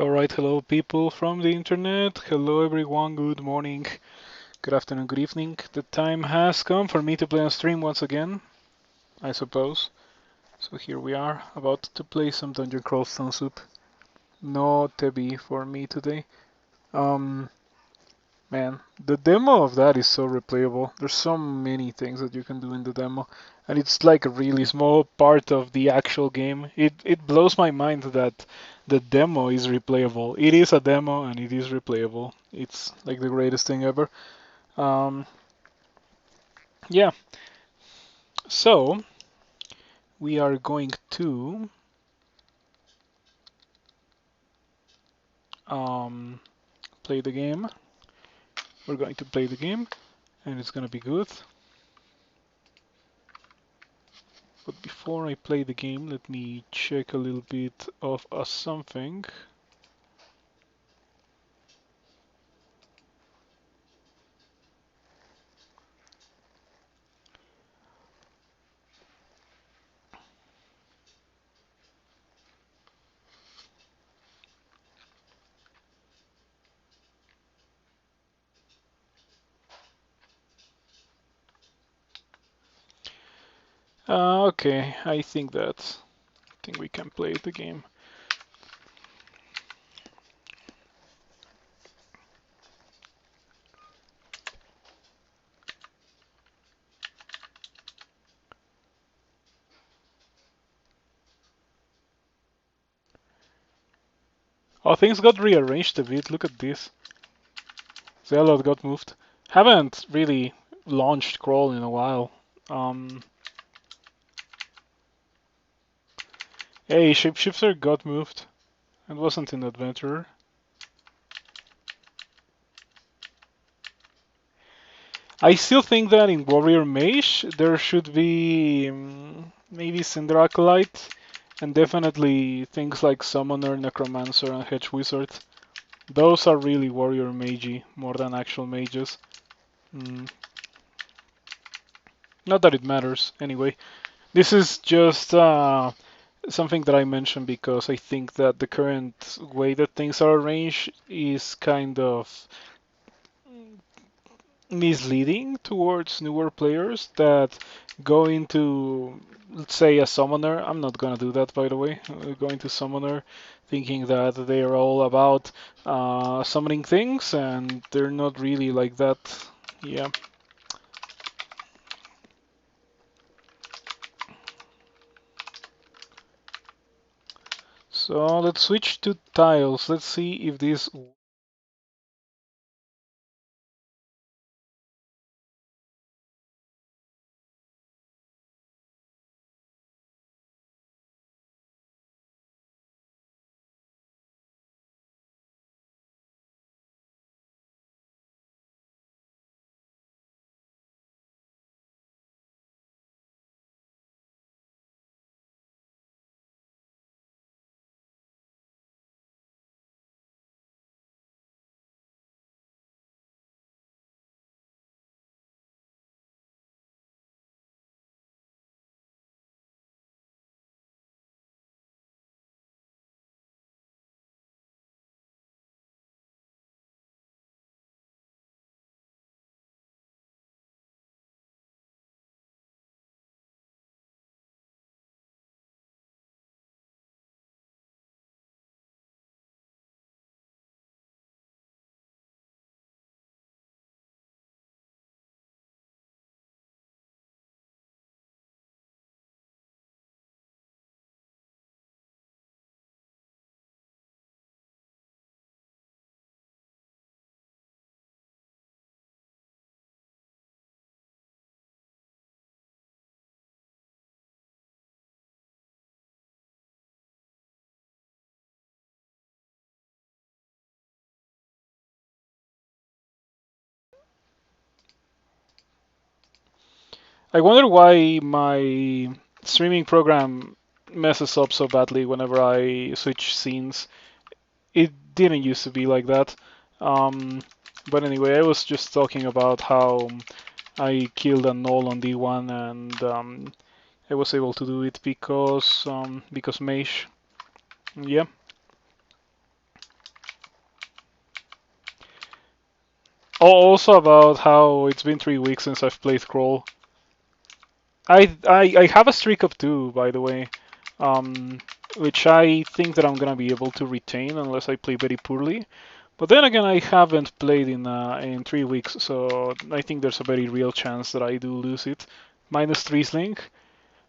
Alright, hello people from the internet. Hello everyone, good morning, good afternoon, good evening. The time has come for me to play on stream once again, I suppose. So here we are, about to play some Dungeon Crawl Stone Soup. No Tebi for me today. Um, Man, the demo of that is so replayable. There's so many things that you can do in the demo, and it's like a really small part of the actual game. It blows my mind that the demo is replayable. It is a demo and it is replayable. It's like the greatest thing ever. Um, yeah, so we are going to um, play the game. We're going to play the game, and it's gonna be good. But before I play the game, let me check a little bit of something. Okay, I think we can play the game. Oh, things got rearranged a bit. Look at this. Zealot got moved. Haven't really launched crawl in a while. Um, hey, Shapeshifter got moved. It wasn't in Adventurer. I still think that in Warrior Mage there should be maybe Cinder Acolyte and definitely things like Summoner, Necromancer, and Hedge Wizard. Those are really Warrior Magey more than actual mages. Mm, Not that it matters, anyway. This is just something that I mentioned because I think that the current way that things are arranged is kind of misleading towards newer players that go into, let's say, a summoner. I'm not gonna do that, by the way. Go into summoner thinking that they are all about summoning things, and they're not really like that. Yeah. So let's switch to tiles. Let's see if this. I wonder why my streaming program messes up so badly whenever I switch scenes. It didn't used to be like that. Um, but anyway, I was just talking about how I killed a null on D1 and I was able to do it because mage. Yeah. Also about how it's been 3 weeks since I've played Crawl. I have a streak of 2, by the way, um, which I think that I'm gonna be able to retain unless I play very poorly. But then again, I haven't played in 3 weeks, so I think there's a very real chance that I do lose it. -3 Slink.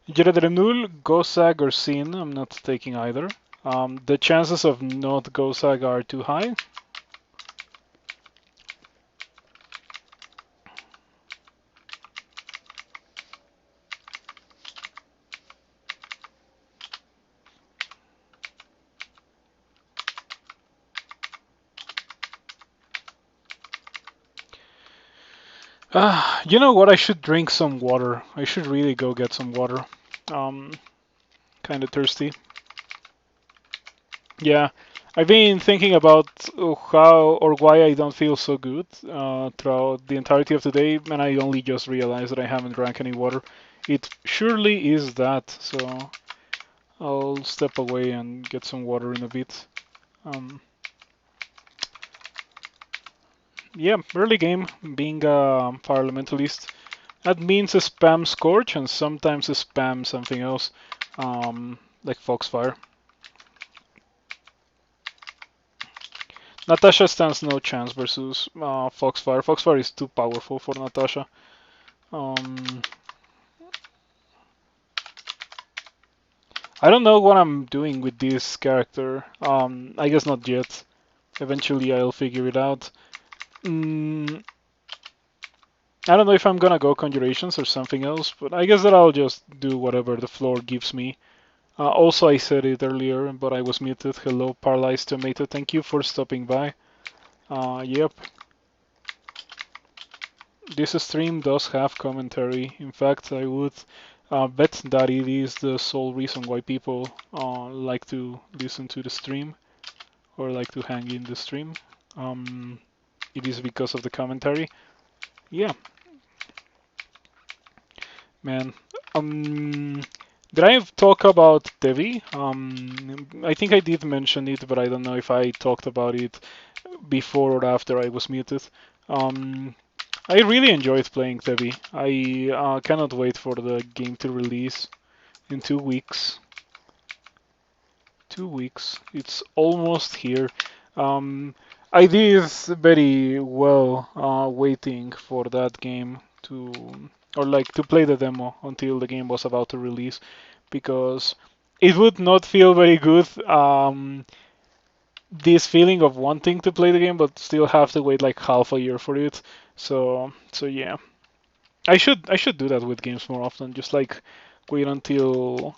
Jeredremnul, Gosag, or Sin. I'm not taking either. The chances of not Gosag are too high. You know what? I should drink some water. I should really go get some water. Um, kind of thirsty. Yeah, I've been thinking about how or why I don't feel so good throughout the entirety of the day, and I only just realized that I haven't drank any water. It surely is that, so I'll step away and get some water in a bit. Um, yeah, early game, being a parliamentalist. That means a spam Scorch and sometimes a spam something else, like Foxfire. Natasha stands no chance versus Foxfire. Foxfire is too powerful for Natasha. Um, I don't know what I'm doing with this character. I guess not yet. Eventually I'll figure it out. Mm, I don't know if I'm gonna go Conjurations or something else, but I guess that I'll just do whatever the floor gives me. Also, I said it earlier, but I was muted. Hello, Paralyzed Tomato. Thank you for stopping by. Yep, this stream does have commentary. In fact, I would bet that it is the sole reason why people like to listen to the stream or like to hang in the stream. Um, it is because of the commentary. Yeah, man. Um, did I talk about Devi? I think I did mention it, but I don't know if I talked about it before or after I was muted. Um, I really enjoyed playing Devi. I cannot wait for the game to release in 2 weeks. 2 weeks. It's almost here. Um, I did very well waiting for that game to, or like to play the demo until the game was about to release, because it would not feel very good. This feeling of wanting to play the game but still have to wait like half a year for it. So yeah, I should do that with games more often. Just like wait until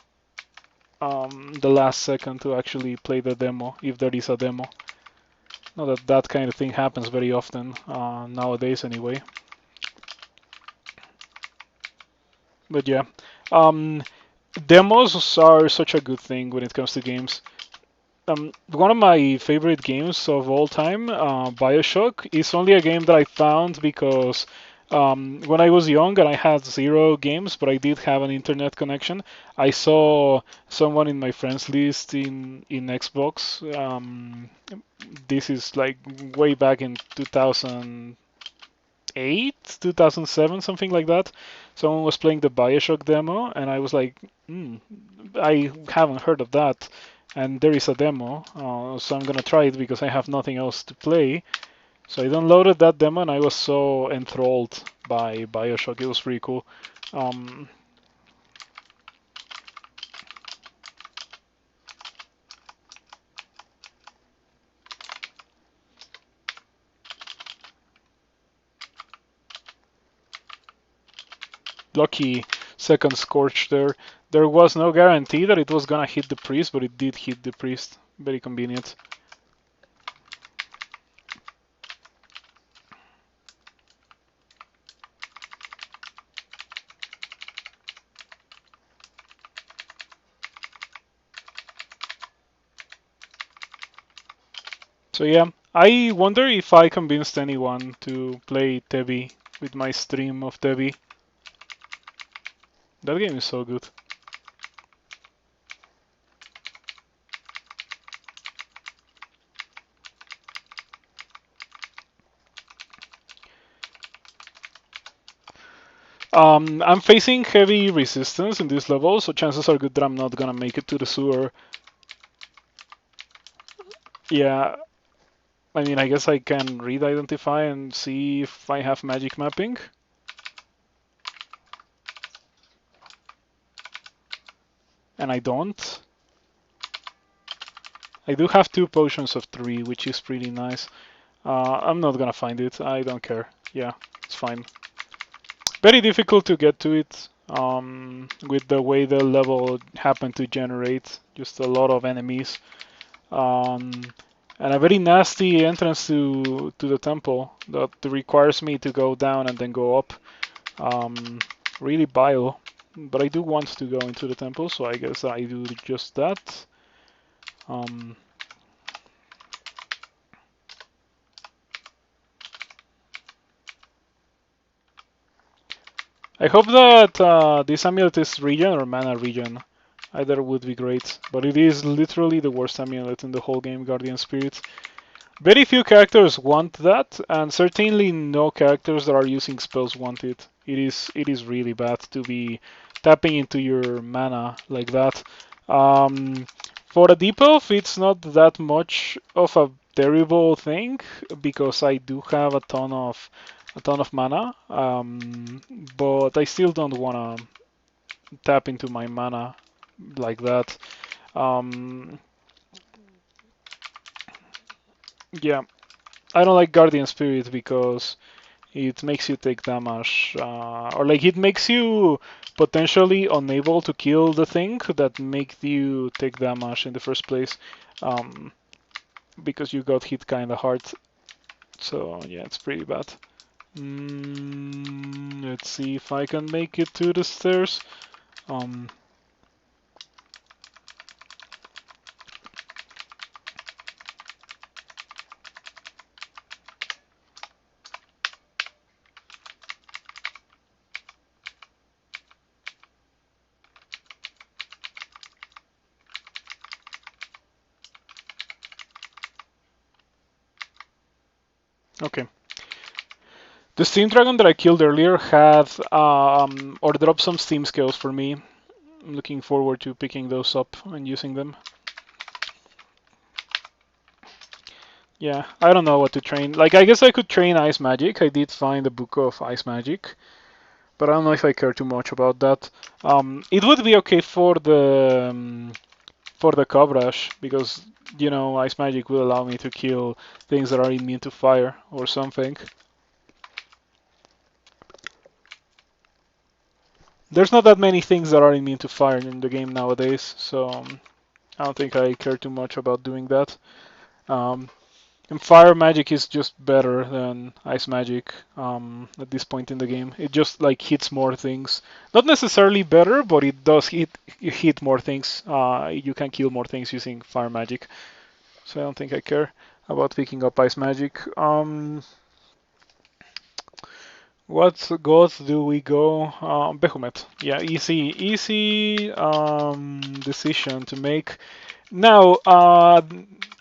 the last second to actually play the demo, if there is a demo. Not that that kind of thing happens very often nowadays, anyway. But yeah, um, demos are such a good thing when it comes to games. One of my favorite games of all time, Bioshock, is only a game that I found because when I was young and I had zero games, but I did have an internet connection, I saw someone in my friends list in Xbox. This is like way back in 2008, 2007, something like that. Someone was playing the Bioshock demo, and I was like, I haven't heard of that. And there is a demo, so I'm gonna try it because I have nothing else to play. So I downloaded that demo, and I was so enthralled by Bioshock. It was pretty cool. Um, Lucky second Scorch there. There was no guarantee that it was gonna hit the priest, but it did hit the priest. Very convenient. So yeah, I wonder if I convinced anyone to play Tevi with my stream of Tevi. That game is so good. I'm facing heavy resistance in this level, so chances are good that I'm not gonna make it to the sewer. Yeah, I mean, I guess I can read identify and see if I have magic mapping. And I don't. I do have 2 potions of 3, which is pretty nice. I'm not gonna find it. I don't care. Yeah, it's fine. Very difficult to get to it with the way the level happened to generate. Just a lot of enemies. Um, and a very nasty entrance to the temple that requires me to go down and then go up. Really vile. But I do want to go into the temple, so I guess I do just that. Um, I hope that this amulet is regen or mana regen. Either would be great, but it is literally the worst amulet in the whole game, Guardian Spirit. Very few characters want that, and certainly no characters that are using spells want it. It is really bad to be tapping into your mana like that. Um, for a deep elf, it's not that much of a terrible thing because I do have a ton of mana, but I still don't wanna tap into my mana like that. Um, yeah, I don't like Guardian Spirit because it makes you take damage, or like it makes you potentially unable to kill the thing that makes you take damage in the first place, um, because you got hit kind of hard. So yeah, it's pretty bad. Let's see if I can make it to the stairs. Um, okay. The Steam Dragon that I killed earlier had or dropped some Steam skills for me. I'm looking forward to picking those up and using them. Yeah, I don't know what to train. Like, I guess I could train Ice Magic. I did find a book of Ice Magic, but I don't know if I care too much about that. It would be okay for the Cobrush because Ice Magic will allow me to kill things that are immune to fire or something. There's not that many things that are immune to fire in the game nowadays, so I don't think I care too much about doing that. Um, And fire magic is just better than ice magic at this point in the game. It just like hits more things. Not necessarily better, but it does hit more things. You can kill more things using fire magic. So I don't think I care about picking up ice magic. What gods do we go? Behemoth. Yeah, easy decision to make. Now,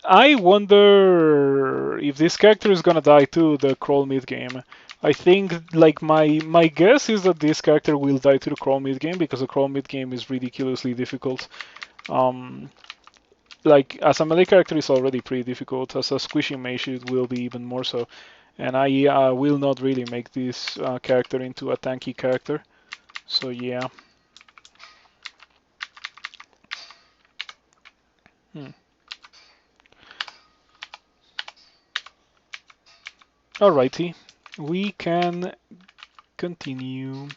I wonder if this character is gonna die too, the crawl mid game. I think, like, my guess is that this character will die to the crawl mid game because the crawl mid game is ridiculously difficult. Um, like, as a melee character, it's already pretty difficult. As a squishy mage, it will be even more so. And I will not really make this character into a tanky character. So yeah. Hmm. Alrighty, we can continue.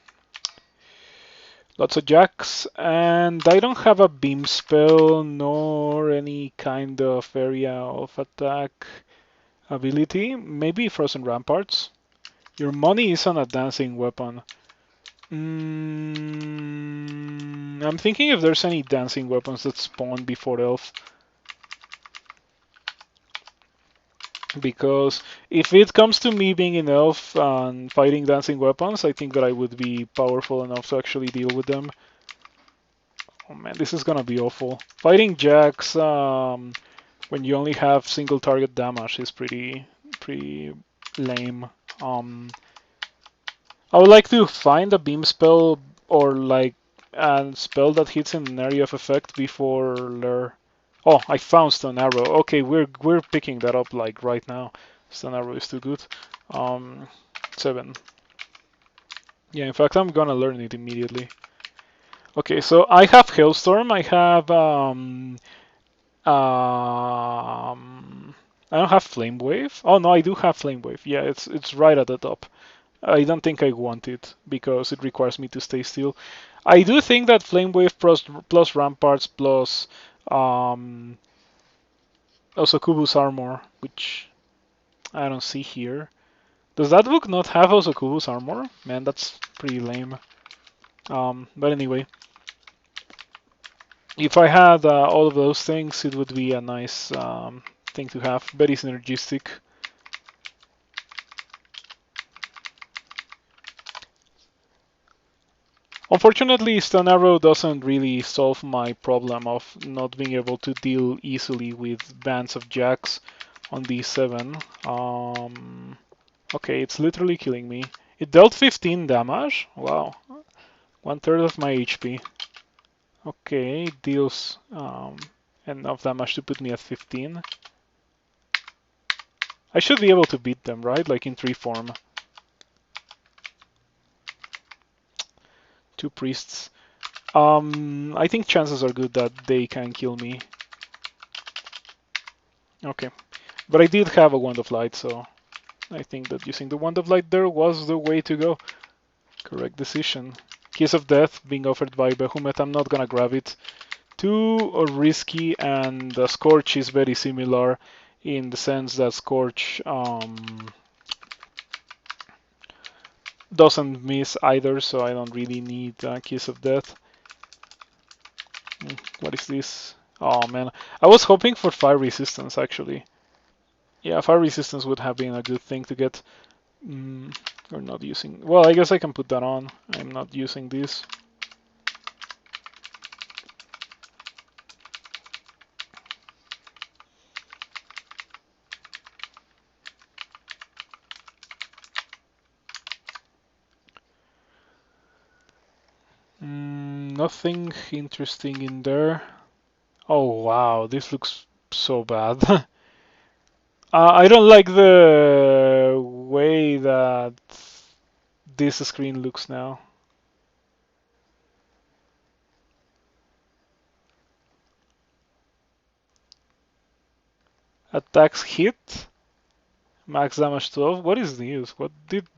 Lots of jacks, and I don't have a beam spell nor any kind of area of attack ability. Maybe Frozen Ramparts. Your money is on a dancing weapon. I'm thinking if there's any dancing weapons that spawn before Elf. Because if it comes to me being an elf and fighting dancing weapons, I think that I would be powerful enough to actually deal with them. Oh man, this is gonna be awful. Fighting jacks when you only have single target damage is pretty lame. I would like to find a beam spell or like a spell that hits in an area of effect before Lure. Oh, I found Stone Arrow. Okay, we're picking that up like right now. Stone Arrow is too good. Um, 7. Yeah, in fact, I'm gonna learn it immediately. Okay, so I have Hailstorm. I have I don't have Flame Wave. Oh no, I do have Flame Wave. Yeah, it's right at the top. I don't think I want it because it requires me to stay still. I do think that Flame Wave plus Ramparts plus um, also Kubus Armor, which I don't see here. Does that book not have also Kubus Armor? Man, that's pretty lame. But anyway, if I had all of those things, it would be a nice thing to have. Very synergistic. Unfortunately, Stun Arrow doesn't really solve my problem of not being able to deal easily with bands of jacks on D7. Okay, it's literally killing me. It dealt 15 damage. Wow, 1/3 of my HP. Okay, it deals enough damage to put me at 15. I should be able to beat them, right? Like in 3 form. 2 priests. I think chances are good that they can kill me. Okay, but I did have a Wand of Light, so I think that using the Wand of Light there was the way to go. Correct decision. Kiss of Death being offered by Behemoth. I'm not gonna grab it. Too risky, and Scorch is very similar in the sense that Scorch doesn't miss either, so I don't really need Kiss of Death. What is this? Oh man, I was hoping for fire resistance actually. Yeah, fire resistance would have been a good thing to get. We're not using. Well, I guess I can put that on. I'm not using this. Nothing interesting in there. Oh wow, this looks so bad. I don't like the way that this screen looks now. Attacks hit, max damage 12. What is this? What did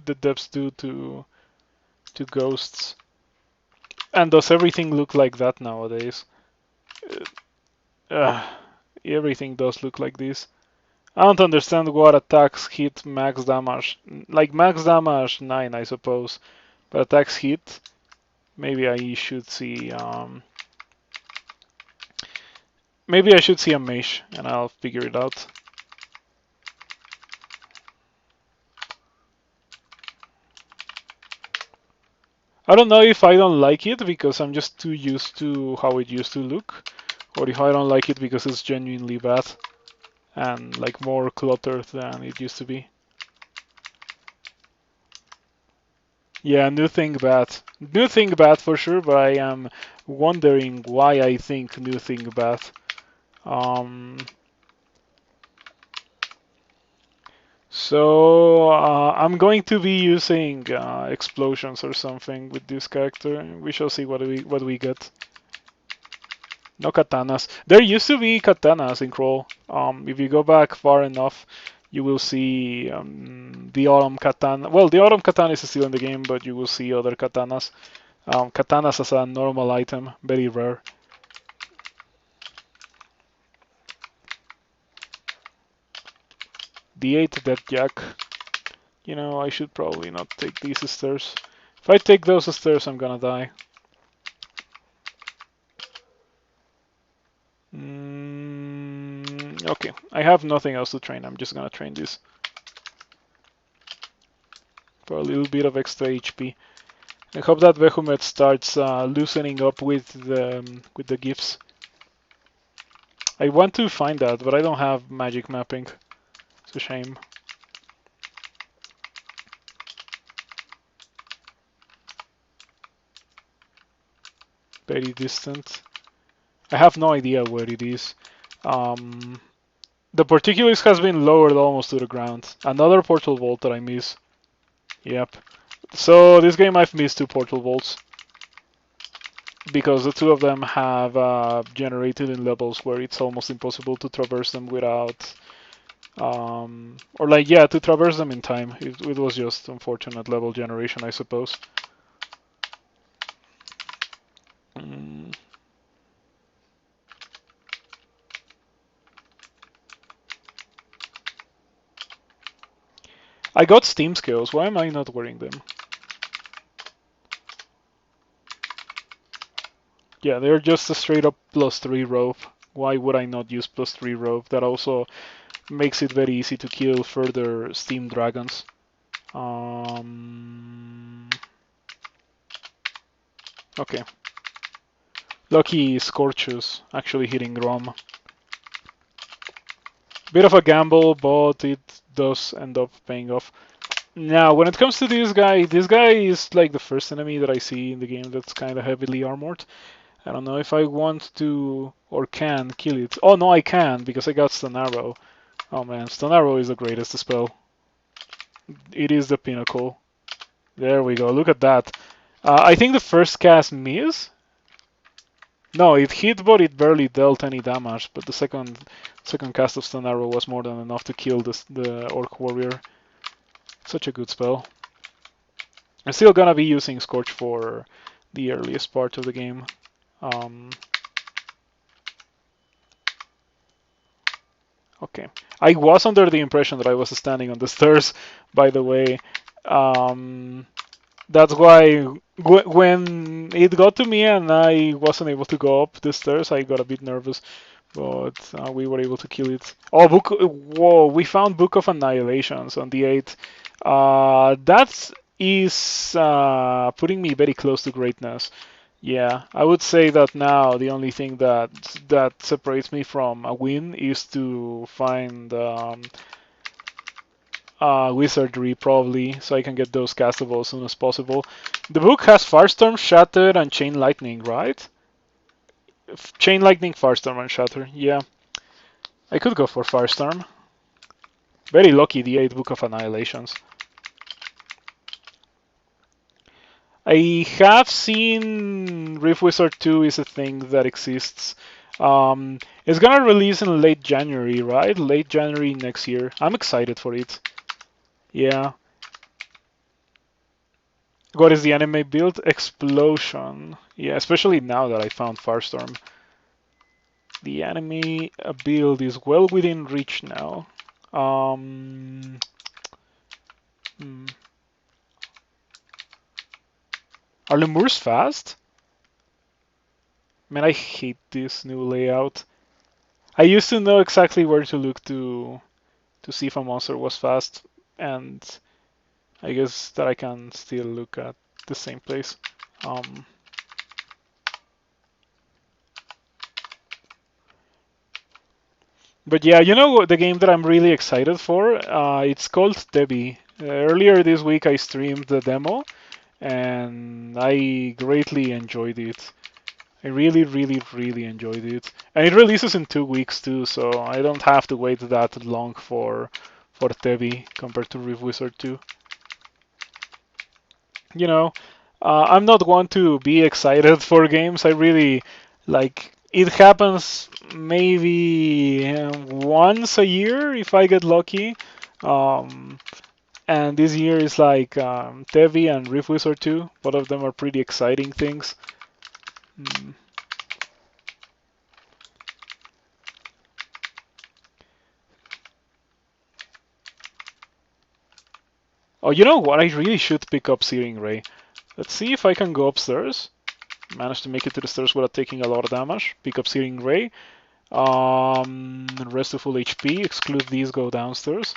the depths do to ghosts? And does everything look like that nowadays? Uh, everything does look like this. I don't understand what attacks hit max damage. Like max damage 9, I suppose. But attacks hit, maybe I should see. Maybe I should see a mesh and I'll figure it out. I don't know if I don't like it because I'm just too used to how it used to look, or if I don't like it because it's genuinely bad and like more cluttered than it used to be. Yeah, new thing bad. New thing bad for sure, but I am wondering why I think new thing bad. Um, so I'm going to be using explosions or something with this character. We shall see what we get. No katanas. There used to be katanas in Crawl. If you go back far enough, you will see the autumn katana. Well, the autumn katana is still in the game, but you will see other katanas. Katanas as a normal item, very rare. D8 Death Jack. You know, I should probably not take these stairs. If I take those stairs, I'm gonna die. Okay, I have nothing else to train. I'm just gonna train this for a little bit of extra HP. I hope that Behemoth starts loosening up with the gifts. I want to find that, but I don't have magic mapping. It's a shame. very distant. I have no idea where it is. Um, the particulars has been lowered almost to the ground. Another portal vault that I miss. Yep. So this game I've missed two portal vaults because the two of them have generated in levels where it's almost impossible to traverse them without, or like yeah, to traverse them in time. It was just unfortunate level generation, I suppose. Mm. I got Steam skills. Why am I not wearing them? Yeah, they're just a straight up +3 rope. Why would I not use +3 rope? That also makes it very easy to kill further Steam dragons. Okay. Lucky Scorchus actually hitting Rom. Bit of a gamble, but it does end up paying off. Now, when it comes to this guy is like the first enemy that I see in the game that's kind of heavily armored. I don't know if I want to or can kill it. Oh no, I can because I got Stun Arrow. Oh man, Stun Arrow is the greatest spell. It is the pinnacle. There we go. Look at that. I think the first cast miss. No, it hit, but it barely dealt any damage. But the second cast of Stun Arrow was more than enough to kill the Orc Warrior. Such a good spell. I'm still gonna be using Scorch for the earliest part of the game. Okay. I was under the impression that I was standing on the stairs, by the way. That's why when it got to me and I wasn't able to go up the stairs, I got a bit nervous. But we were able to kill it. Oh, whoa! We found Book of Annihilations on the 8th. That is putting me very close to greatness. Yeah, I would say that now the only thing that separates me from a win is to find wizardry probably, so I can get those castable as soon as possible. The book has Firestorm, Shatter, and Chain Lightning, right? Chain Lightning, Firestorm, and Shatter. Yeah, I could go for Firestorm. Very lucky the 8th Book of Annihilations. I have seen Rift Wizard 2 is a thing that exists. It's gonna release in late January, right? Late January next year. I'm excited for it. Yeah. What is the anime build? Explosion. Yeah, especially now that I found Firestorm. The anime build is well within reach now. Um, hmm. Are lemurs fast? Man, I hate this new layout. I used to know exactly where to look to see if a monster was fast, and I guess that I can still look at the same place. Um, but yeah, you know the game that I'm really excited for? It's called Debbie. Earlier this week I streamed the demo, and I greatly enjoyed it. I really, really, really enjoyed it. And it releases in 2 weeks too, so I don't have to wait that long for Tevi compared to Rift Wizard 2. You know, I'm not one to be excited for games. I really like it happens maybe once a year if I get lucky. Um, and this year is like Tevi and Rift Wizard 2. Both of them are pretty exciting things. Mm. Oh, you know what? I really should pick up Searing Ray. Let's see if I can go upstairs. Manage to make it to the stairs without taking a lot of damage. Pick up Searing Ray. Rest to full HP. Exclude these, go downstairs.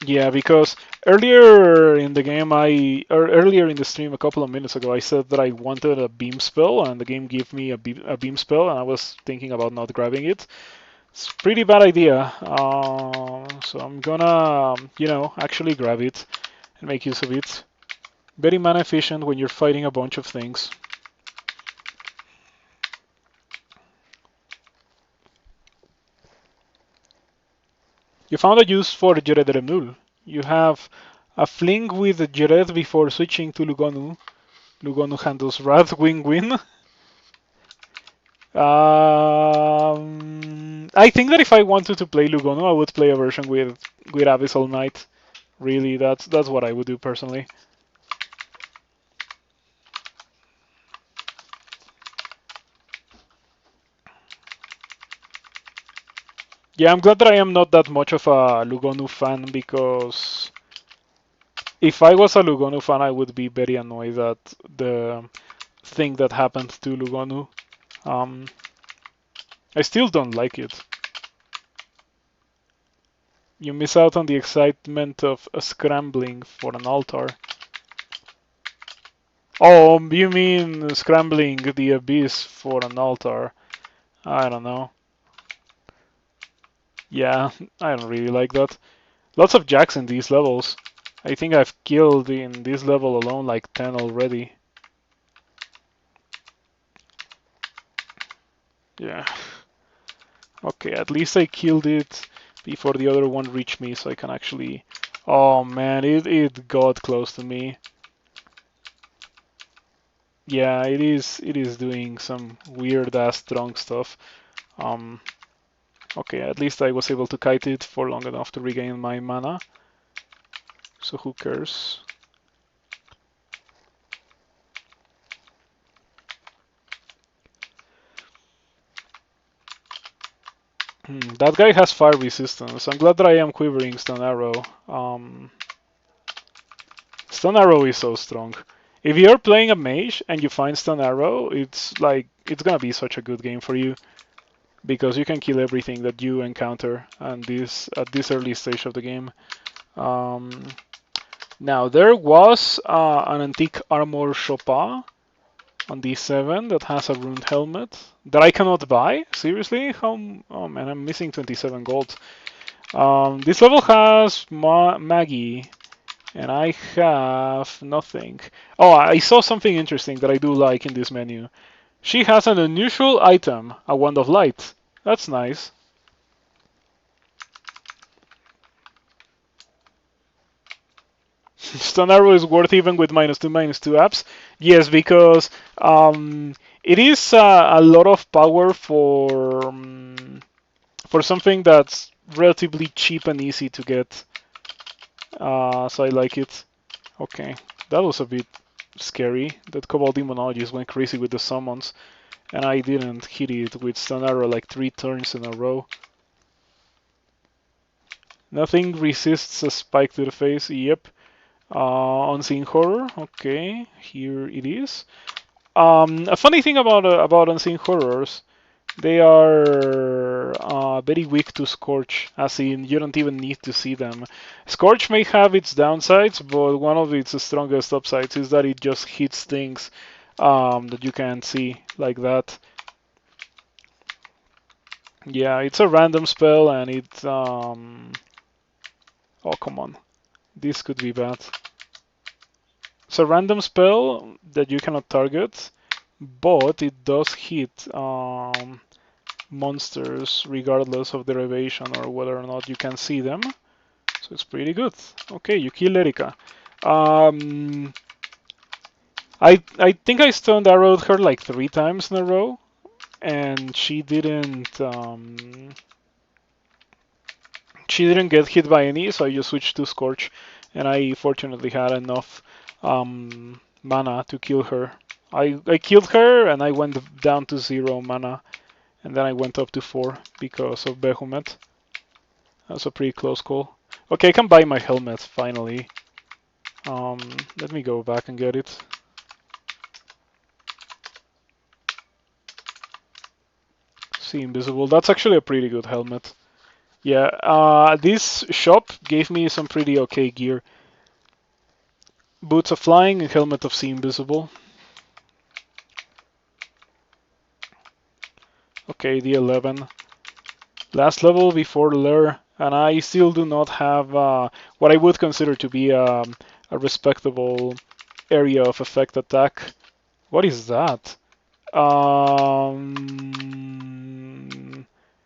Yeah, because earlier in the game, or earlier in the stream a couple of minutes ago, I said that I wanted a beam spell, and the game gave me a beam spell, and I was thinking about not grabbing it. It's a pretty bad idea. So I'm gonna, actually grab it. and make use of it. Very mana efficient when you're fighting a bunch of things. You found a use for Jered Remnul. You have a fling with Jered before switching to Lugonu. Lugonu handles Wrath, win-win. I think that if I wanted to play Lugonu, I would play a version with Abyssal Knight. Really, that's what I would do personally. Yeah, I'm glad that I am not that much of a Lugonu fan, because if I was a Lugonu fan, I would be very annoyed at the thing that happened to Lugonu. Um, I still don't like it. You miss out on the excitement of scrambling for an altar. Oh, you mean scrambling the abyss for an altar? I don't know. Yeah, I don't really like that. Lots of jacks in these levels. I think I've killed in this level alone like 10 already. Yeah. Okay, at least I killed it before the other one reached me, so I can actually... Oh man, it got close to me. Yeah, it is doing some weird ass drunk stuff. Um, okay, at least I was able to kite it for long enough to regain my mana. So who cares? That guy has fire resistance. I'm glad that I am quivering Stone Arrow. Stone Arrow is so strong. If you're playing a mage and you find Stone Arrow, it's gonna be such a good game for you, because you can kill everything that you encounter at this early stage of the game. Um, Now there was an antique armor Chopin on D7 that has a ruined helmet that I cannot buy. Seriously? How? Oh man, I'm missing 27 gold. This level has Maggie, and I have nothing. Oh, I saw something interesting that I do like in this menu. She has an unusual item, a wand of light. That's nice. Stun Arrow is worth even with -2/-2 apps. Yes, because it is a lot of power for something that's relatively cheap and easy to get. So I like it. Okay, that was a bit scary. That Cobalt Demonologist went crazy with the summons, and I didn't hit it with Stun Arrow like 3 turns in a row. Nothing resists a spike to the face. Yep. Unseen Horror. Okay, here it is. A funny thing about Unseen Horrors, they are very weak to Scorch, as in you don't even need to see them. Scorch may have its downsides, but one of its strongest upsides is that it just hits things that you can't see, like that. Yeah, it's a random spell, and it... Oh, come on. This could be bad. It's a random spell that you cannot target, but it does hit monsters regardless of derivation or whether or not you can see them. So it's pretty good. Okay, you kill Erika. Um, I think I stunned arrowed her like 3 times in a row, and she didn't get hit by any, so I just switched to Scorch, and I fortunately had enough mana to kill her. I killed her, and I went down to 0 mana, and then I went up to 4 because of Behemoth. That's a pretty close call. Okay, I can buy my helmet, finally. Let me go back and get it. See Invisible, that's actually a pretty good helmet. Yeah, this shop gave me some pretty okay gear. Boots of Flying and Helmet of See Invisible. Okay, the 11. Last level before Lure, and I still do not have what I would consider to be a respectable area of effect attack. What is that?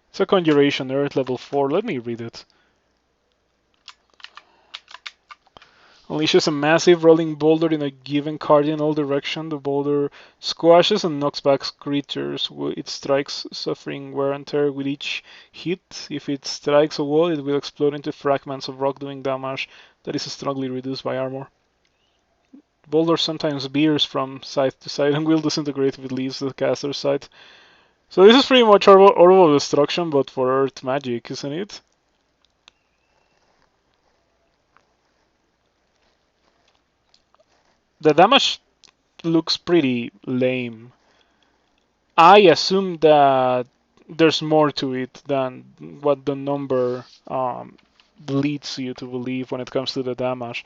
It's a conjuration, Earth level 4. Let me read it. Unleashes a massive rolling boulder in a given cardinal direction. The boulder squashes and knocks back creatures it strikes, suffering wear and tear with each hit. If it strikes a wall, it will explode into fragments of rock, doing damage that is strongly reduced by armor. Boulder sometimes veers from side to side and will disintegrate if it leaves the caster's side. So this is pretty much Orb of Destruction, but for Earth magic, isn't it? The damage looks pretty lame. I assume that there's more to it than what the number leads you to believe when it comes to the damage.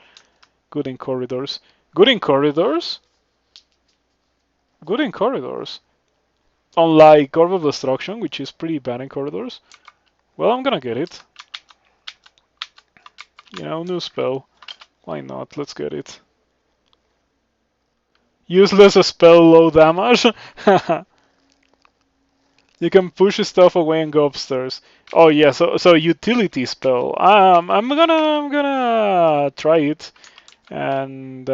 Good in corridors. Good in corridors? Good in corridors. Unlike Orb of Destruction, which is pretty bad in corridors. Well, I'm gonna get it. You know, new spell. Why not? Let's get it. Useless spell, low damage. You can push stuff away and go upstairs. Oh yeah, so utility spell. I'm gonna try it and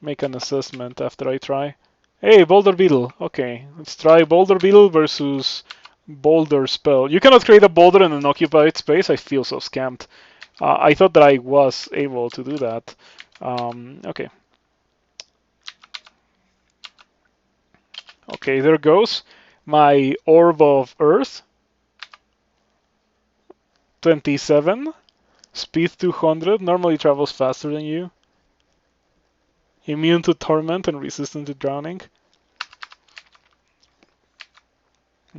make an assessment after I try. Hey, Boulder Beetle. Okay, let's try Boulder Beetle versus Boulder Spell. You cannot create a boulder in an occupied space. I feel so scammed. I thought that I was able to do that. Okay. Okay, there goes my Orb of Earth. 27. Speed 200. Normally travels faster than you. Immune to torment and resistant to drowning.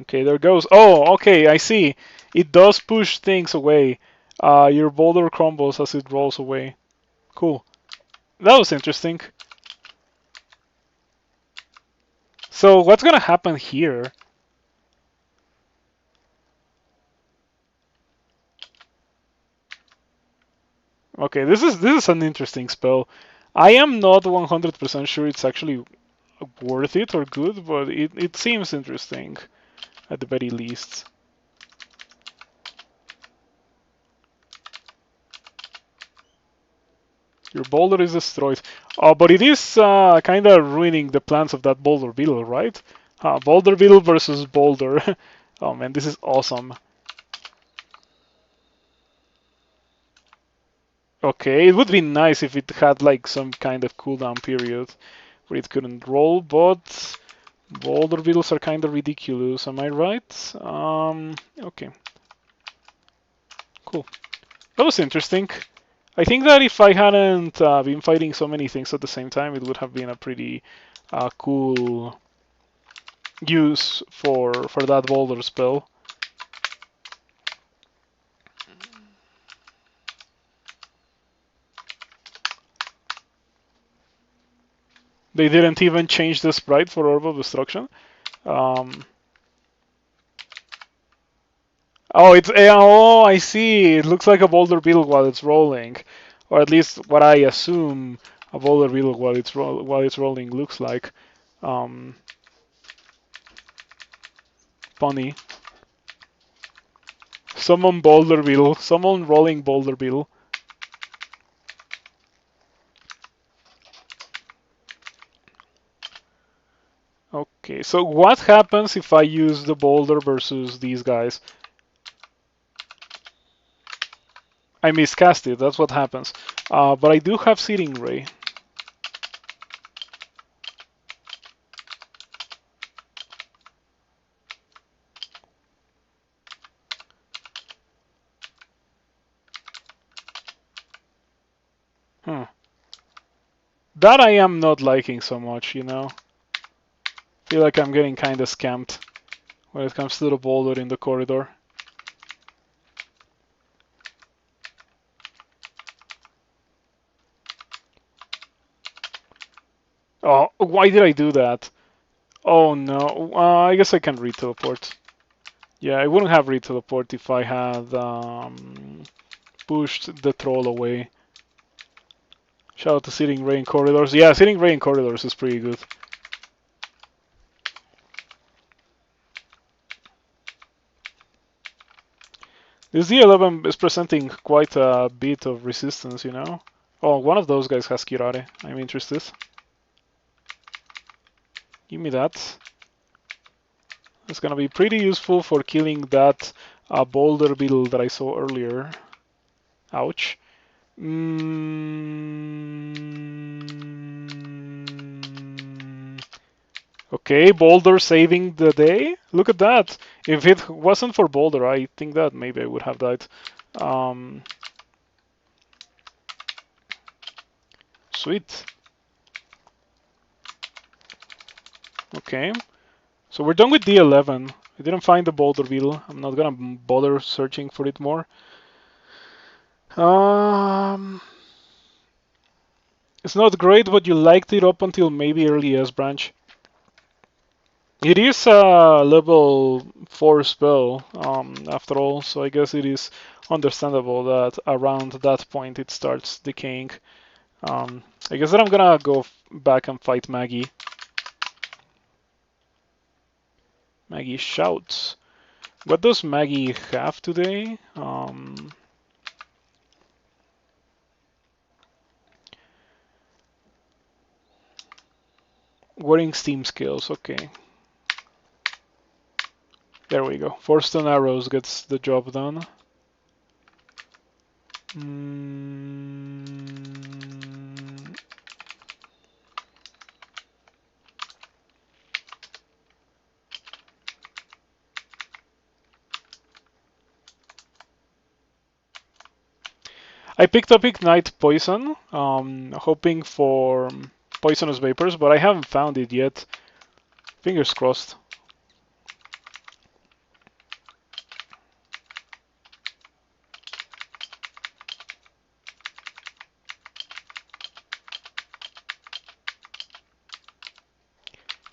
Okay, there goes. Oh, okay, I see. It does push things away. Your boulder crumbles as it rolls away. Cool. That was interesting. So what's gonna happen here? Okay, this is an interesting spell. I am not 100% sure it's actually worth it or good, but it seems interesting at the very least. Your boulder is destroyed. But it is kind of ruining the plans of that boulder beetle, right? Boulder beetle versus boulder. Oh man, this is awesome. Okay, it would be nice if it had like some kind of cooldown period where it couldn't roll, but boulder beetles are kind of ridiculous, am I right? Okay, cool. That was interesting. I think that if I hadn't been fighting so many things at the same time, it would have been a pretty cool use for that boulder spell. They didn't even change the sprite for Orb of Destruction. Um, oh, oh, I see. It looks like a boulder beetle while it's rolling, or at least what I assume a boulder beetle while it's rolling looks like. Um, Funny. Summon boulder beetle. Summon rolling boulder beetle. Okay, so what happens if I use the boulder versus these guys? I miscast it, that's what happens. But I do have Searing Ray. Hmm. That I am not liking so much, you know? Feel like I'm getting kinda scammed when it comes to the boulder in the corridor. Oh, why did I do that? Oh no, I guess I can re-teleport. Yeah, I wouldn't have re-teleport if I had pushed the troll away. Shout out to Sitting Ray in Corridors. Yeah, Sitting Ray in Corridors is pretty good. This D11 is presenting quite a bit of resistance, you know? Oh, one of those guys has Kirare. I'm interested. Give me that. It's gonna be pretty useful for killing that boulder beetle that I saw earlier. Ouch. Okay, Boulder saving the day. Look at that. If it wasn't for Boulder, I think that maybe I would have died. Sweet. Okay. So we're done with D11. I didn't find the Boulder beetle. I'm not gonna bother searching for it more. It's not great, but you liked it up until maybe early S branch. It is a level 4 spell, after all, so I guess it is understandable that around that point it starts decaying. I guess that I'm gonna go back and fight Maggie. Maggie shouts. What does Maggie have today? Wearing steam skills, okay. There we go. Four stone arrows gets the job done. I picked up Ignite Poison, hoping for Poisonous Vapors, but I haven't found it yet. Fingers crossed.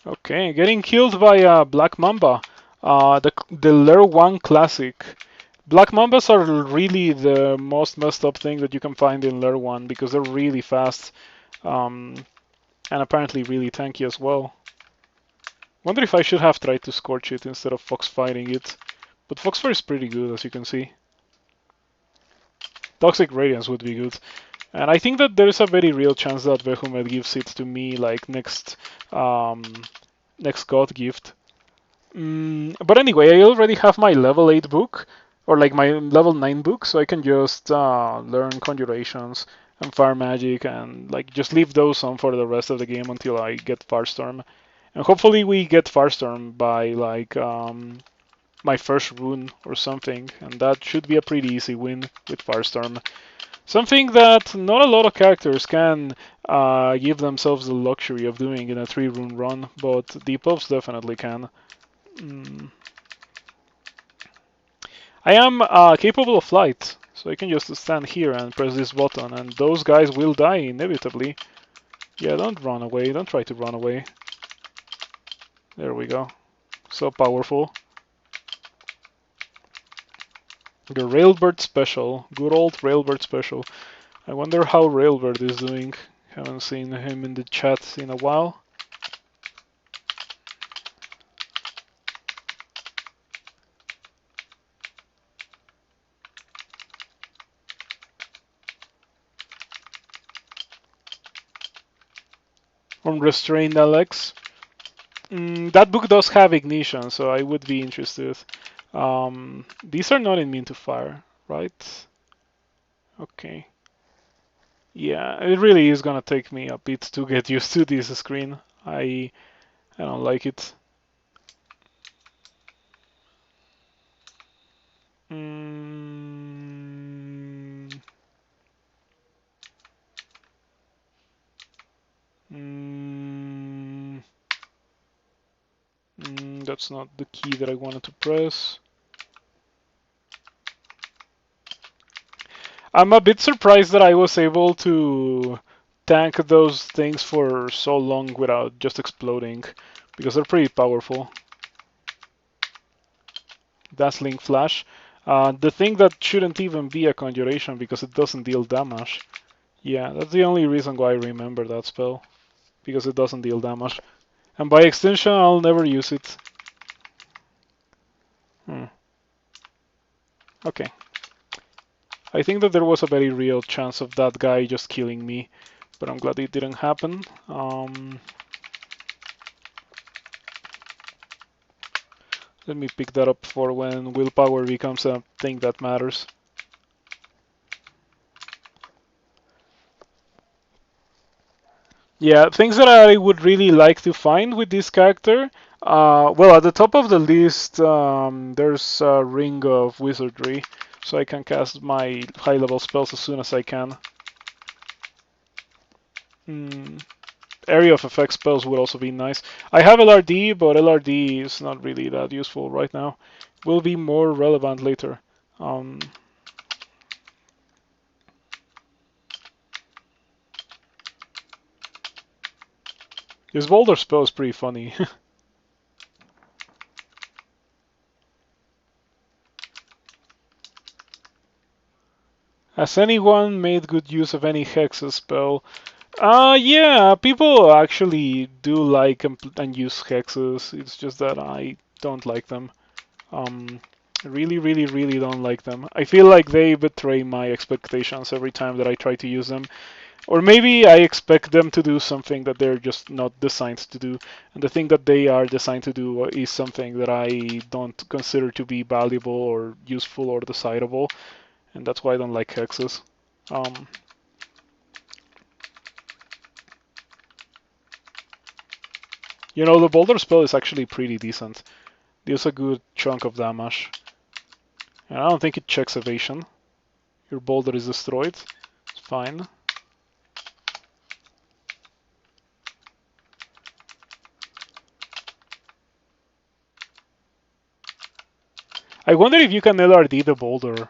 Okay, getting killed by Black Mamba. The Lair 1 Classic. Black Mambas are really the most messed up thing that you can find in Lair 1 because they're really fast and apparently really tanky as well. Wonder if I should have tried to Scorch it instead of Fox fighting it. But Foxfire is pretty good, as you can see. Toxic Radiance would be good. And I think that there is a very real chance that Vehumet gives it to me like next God gift. But anyway, I already have my level 8 book, or like my level 9 book, so I can just learn Conjurations and Fire Magic and like just leave those on for the rest of the game until I get Firestorm. And hopefully we get Firestorm by like my first rune or something, and that should be a pretty easy win with Firestorm. Something that not a lot of characters can give themselves the luxury of doing in a 3-rune run, but Deep Elves definitely can. I am capable of flight, so I can just stand here and press this button, and those guys will die inevitably. Yeah, don't run away, don't try to run away. There we go. So powerful. The Railbird Special. Good old Railbird Special. I wonder how Railbird is doing. Haven't seen him in the chat in a while. Unrestrained Alex. That book does have ignition, so I would be interested. These are not immune to fire, right? Okay. Yeah, it really is gonna take me a bit to get used to this screen. I don't like it. That's not the key that I wanted to press. I'm a bit surprised that I was able to tank those things for so long without just exploding, because they're pretty powerful. Dazzling Flash. The thing that shouldn't even be a conjuration because it doesn't deal damage. Yeah, that's the only reason why I remember that spell, because it doesn't deal damage. And by extension, I'll never use it. Hmm. Okay. I think that there was a very real chance of that guy just killing me, but I'm glad it didn't happen. Let me pick that up for when willpower becomes a thing that matters. Yeah, things that I would really like to find with this character. Well, at the top of the list, there's a Ring of Wizardry, so I can cast my high-level spells as soon as I can. Mm, Area of Effect spells would also be nice. I have LRD, but LRD is not really that useful right now. Will be more relevant later. Um, this Boulder spell is pretty funny. Has anyone made good use of any Hexes spell? Yeah, people actually do like and use hexes. It's just that I don't like them. Um, really, really, really don't like them. I feel like they betray my expectations every time that I try to use them. Or maybe I expect them to do something that they're just not designed to do. And the thing that they are designed to do is something that I don't consider to be valuable or useful or desirable. And that's why I don't like hexes. Um, the Boulder spell is actually pretty decent. Deals a good chunk of damage. And I don't think it checks evasion. Your boulder is destroyed. It's fine. I wonder if you can LRD the boulder.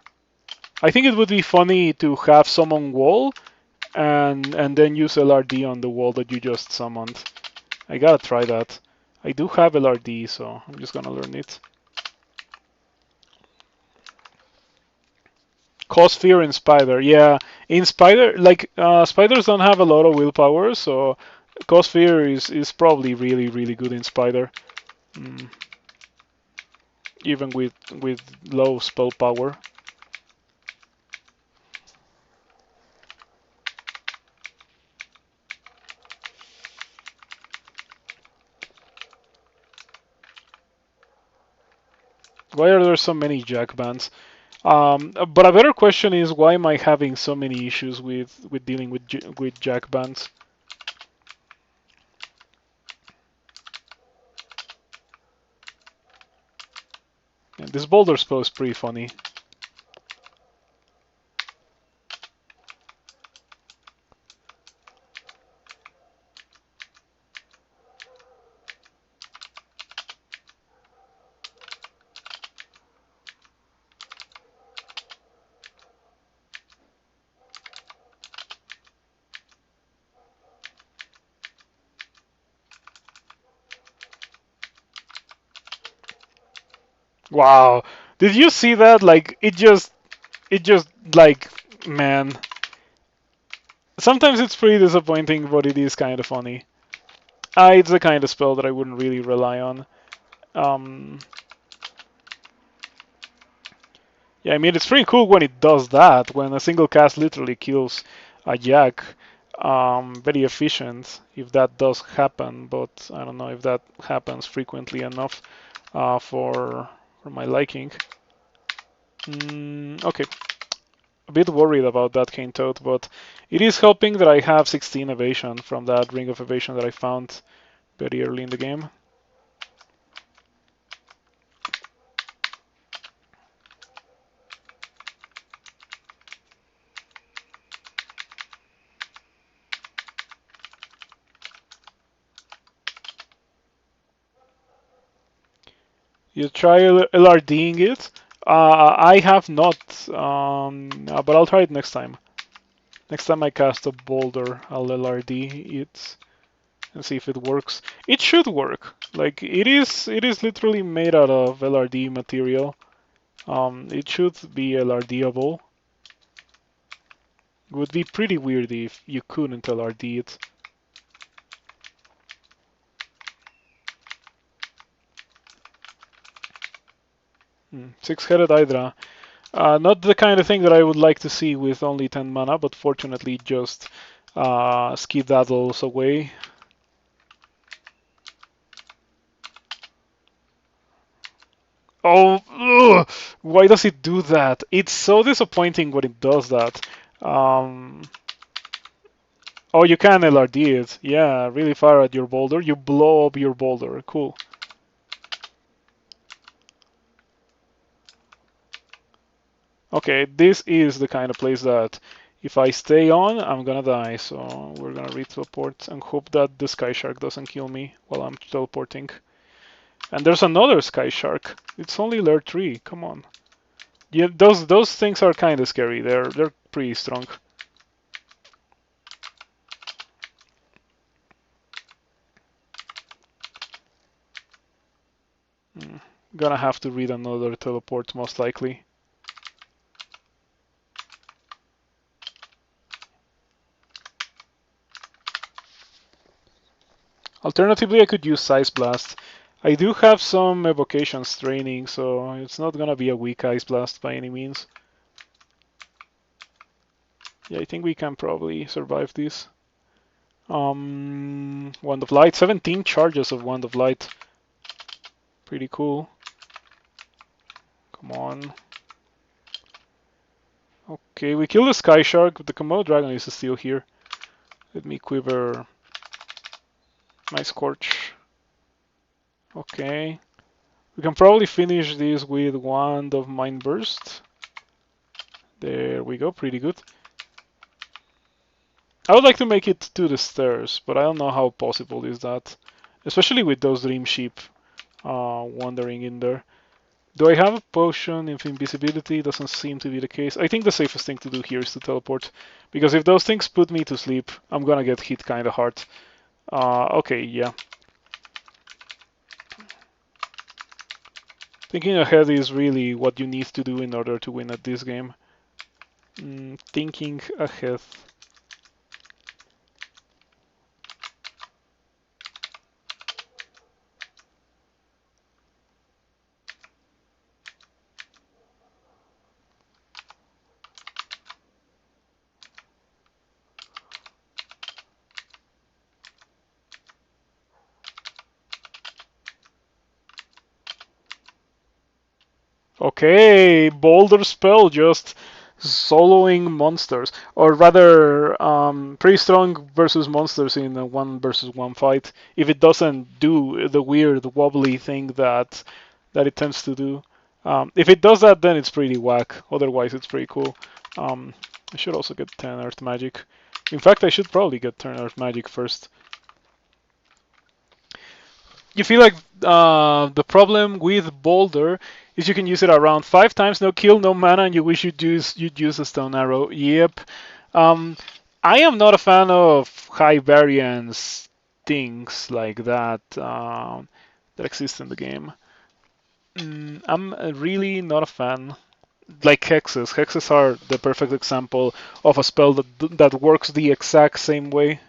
I think it would be funny to have summon wall and then use LRD on the wall that you just summoned. I gotta try that. I do have LRD, so I'm just gonna learn it. Cause fear in spider. Yeah, in spider, like spiders don't have a lot of willpower, so cause fear is probably really really good in spider. Mm, even with low spell power. Why are there so many jack bands? But a better question is why am I having so many issues with dealing with jack bands? And this boulder spell is pretty funny. Wow, did you see that? Like it just like man. Sometimes it's pretty disappointing, but it is kind of funny. It's the kind of spell that I wouldn't really rely on. Um, Yeah, I mean, it's pretty cool when it does that, when a single cast literally kills a jack. Very efficient if that does happen, but I don't know if that happens frequently enough for my liking. Okay, a bit worried about that cane toad, but it is helping that I have 16 evasion from that ring of evasion that I found very early in the game. You try LRDing it. I have not, but I'll try it next time. Next time I cast a boulder, I'll LRD it and see if it works. It should work. Like it is literally made out of LRD material. It should be LRDable. It would be pretty weird if you couldn't LRD it. Six-headed Hydra. Not the kind of thing that I would like to see with only 10 mana, but fortunately just skedaddles away. Oh, ugh, why does it do that? It's so disappointing when it does that. Um, oh, you can LRD it. Yeah, really far at your boulder. You blow up your boulder. Cool. Okay, this is the kind of place that if I stay on, I'm gonna die. So we're gonna re-teleport and hope that the Sky Shark doesn't kill me while I'm teleporting. And there's another Sky Shark. It's only layer 3. Come on. Yeah, those things are kind of scary. They're pretty strong. Mm. Gonna have to read another teleport most likely. Alternatively, I could use Ice Blast. I do have some evocations training, so it's not gonna be a weak Ice Blast by any means. Yeah, I think we can probably survive this. Wand of Light, 17 charges of Wand of Light. Pretty cool. Come on. Okay, we kill the Sky Shark, but the Komodo Dragon is still here. Let me quiver my Scorch. Okay. We can probably finish this with Wand of Mind Burst. There we go, pretty good. I would like to make it to the stairs, but I don't know how possible is that. Especially with those Dream Sheep wandering in there. Do I have a potion of invisibility? Doesn't seem to be the case. I think the safest thing to do here is to teleport. Because if those things put me to sleep, I'm gonna get hit kinda hard. Okay, yeah. Thinking ahead is really what you need to do in order to win at this game. Thinking ahead. Okay, Boulder Spell just soloing monsters, or rather, pretty strong versus monsters in a one versus one fight. If it doesn't do the weird wobbly thing that it tends to do, if it does that, then it's pretty whack. Otherwise, it's pretty cool. I should also get 10 Earth Magic. In fact, I should probably get 10 Earth Magic first. You feel like the problem with Boulder is you can use it around 5 times, no kill, no mana, and you wish you'd use a Stone Arrow. Yep. Um, I am not a fan of high variance things like that that exist in the game. I'm really not a fan. Like hexes. Hexes are the perfect example of a spell that works the exact same way.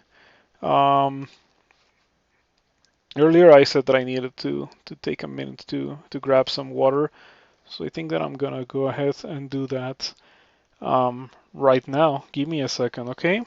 Um, Earlier I said that I needed to take a minute to grab some water, so I think that I'm gonna go ahead and do that right now. Give me a second, okay?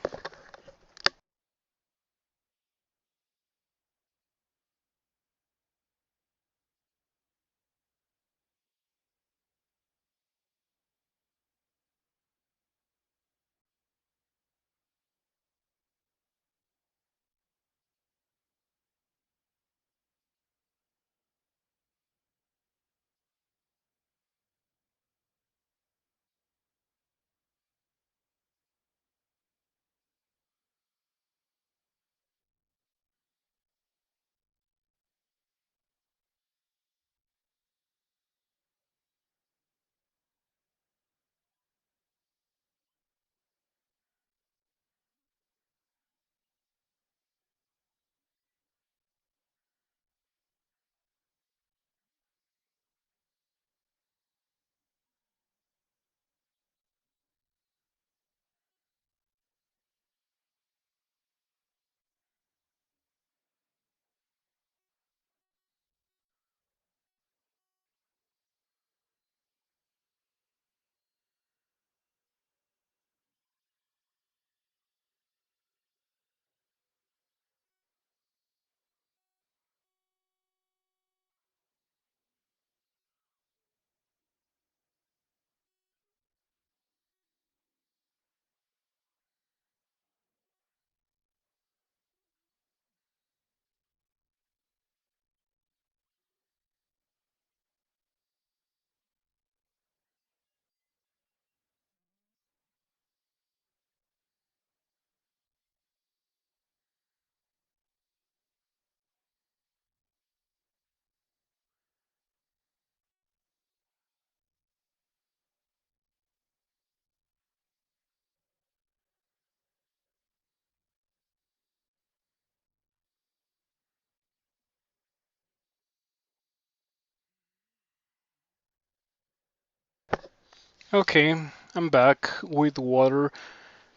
Okay, I'm back with water.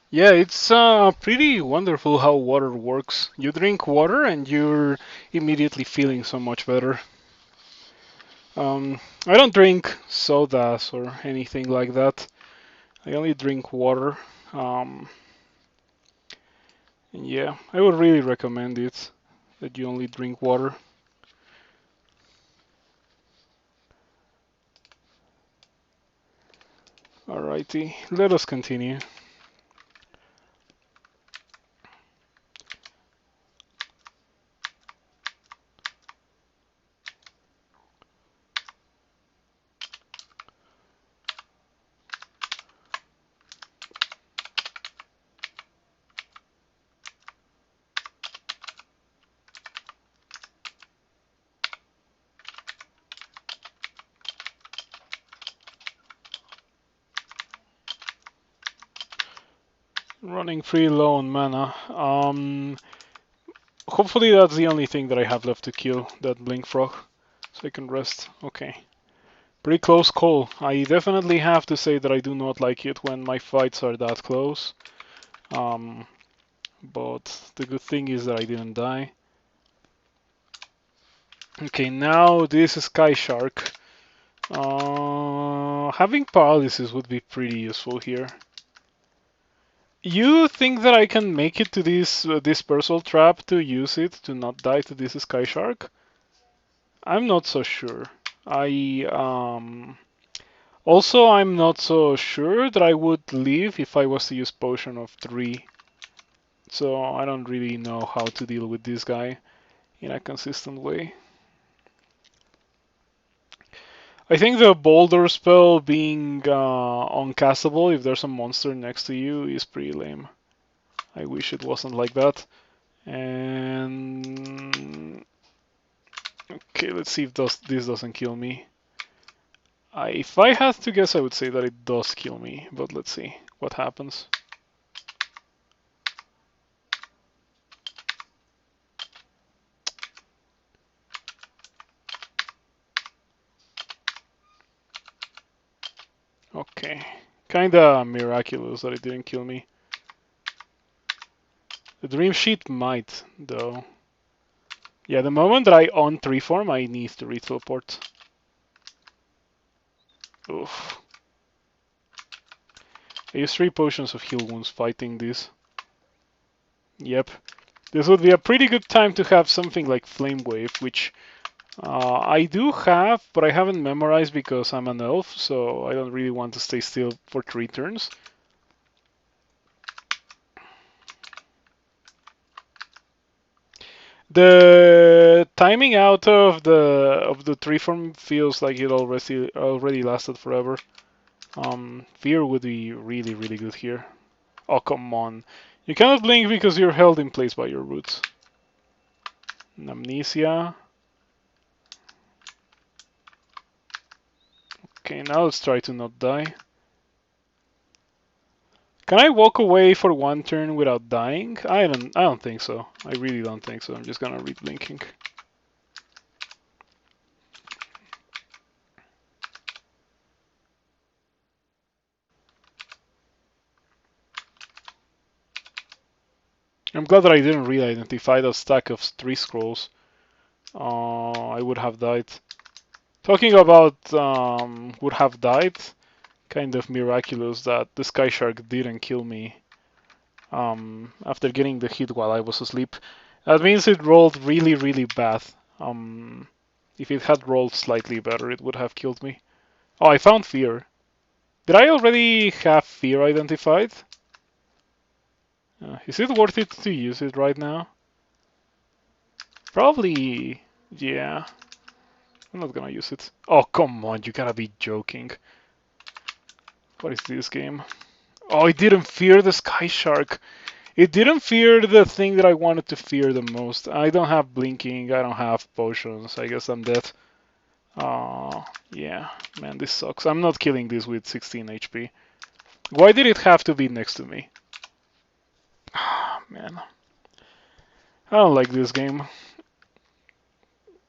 Yeah, it's pretty wonderful how water works. You drink water and you're immediately feeling so much better. I don't drink sodas or anything like that. I only drink water. Um, and yeah, I would really recommend it that you only drink water. Alrighty, let us continue. Running pretty low on mana. Hopefully that's the only thing that I have left to kill, that blink frog, so I can rest. Okay. Pretty close call. I definitely have to say that I do not like it when my fights are that close. Um, but the good thing is that I didn't die. Okay, now this is Sky Shark. Having paralysis would be pretty useful here. You think that I can make it to this dispersal trap to use it to not die to this Sky Shark? I'm not so sure. I Also I'm not so sure that I would leave if I was to use Potion of 3. So I don't really know how to deal with this guy in a consistent way. I think the boulder spell being uncastable if there's a monster next to you is pretty lame. I wish it wasn't like that. And okay, let's see if this doesn't kill me. If I had to guess, I would say that it does kill me, but let's see what happens. Okay, kinda miraculous that it didn't kill me. The Dream Sheet might, though. Yeah, the moment that I on 3 form, I need to re-teleport. Oof. I used 3 potions of heal wounds fighting this. Yep. This would be a pretty good time to have something like Flame Wave, which I do have, but I haven't memorized because I'm an elf, so I don't really want to stay still for 3 turns. The timing out of the 3 form feels like it already lasted forever. Fear would be really, really good here. Oh, come on. You cannot blink because you're held in place by your roots. Amnesia. Okay, now let's try to not die. Can I walk away for 1 turn without dying? I don't think so. I really don't think so. I'm just gonna read blinking. I'm glad that I didn't really identify that stack of 3 scrolls. I would have died. Talking about would have died, kind of miraculous that the Sky Shark didn't kill me after getting the hit while I was asleep. That means it rolled really, really bad. If it had rolled slightly better, it would have killed me. Oh, I found fear. Did I already have fear identified? Is it worth it to use it right now? Probably, yeah. I'm not gonna use it. Oh, come on, you gotta be joking. What is this game? Oh, it didn't fear the Sky Shark. It didn't fear the thing that I wanted to fear the most. I don't have blinking, I don't have potions. I guess I'm dead. Yeah, man, this sucks. I'm not killing this with 16 HP. Why did it have to be next to me? Ah, man. I don't like this game.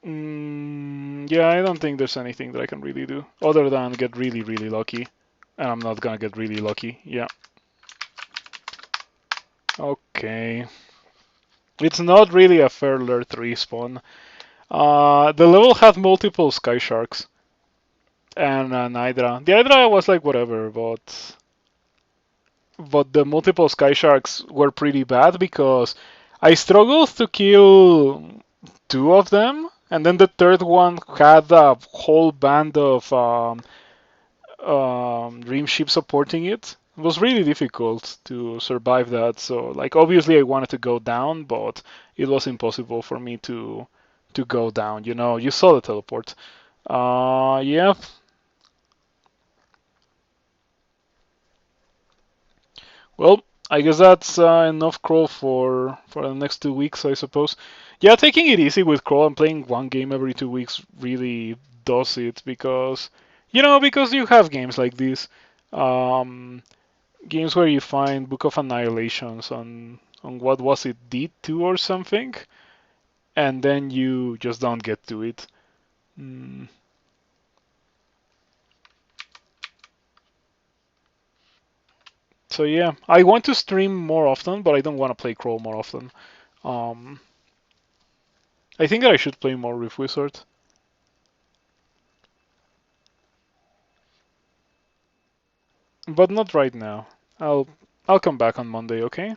Yeah, I don't think there's anything that I can really do other than get really, really lucky. And I'm not gonna get really lucky. Yeah. Okay. It's not really a fair alert respawn. The level had multiple Sky Sharks and an Hydra. The Hydra was like whatever, but the multiple Sky Sharks were pretty bad because I struggled to kill two of them, and then the third one had a whole band of dream ship supporting it. It was really difficult to survive that. So like obviously I wanted to go down, but it was impossible for me to go down. You know, you saw the teleport. Yeah. Well, I guess that's enough crawl for the next 2 weeks, I suppose. Yeah, taking it easy with crawl and playing one game every 2 weeks really does it because because you have games like this. Um, Games where you find Book of Annihilations on what was it, D2 or something, and then you just don't get to it. Mm. So yeah, I want to stream more often, but I don't want to play Crawl more often. Um, I think that I should play more with Wizard, but not right now. I'll I'll come back on Monday, okay?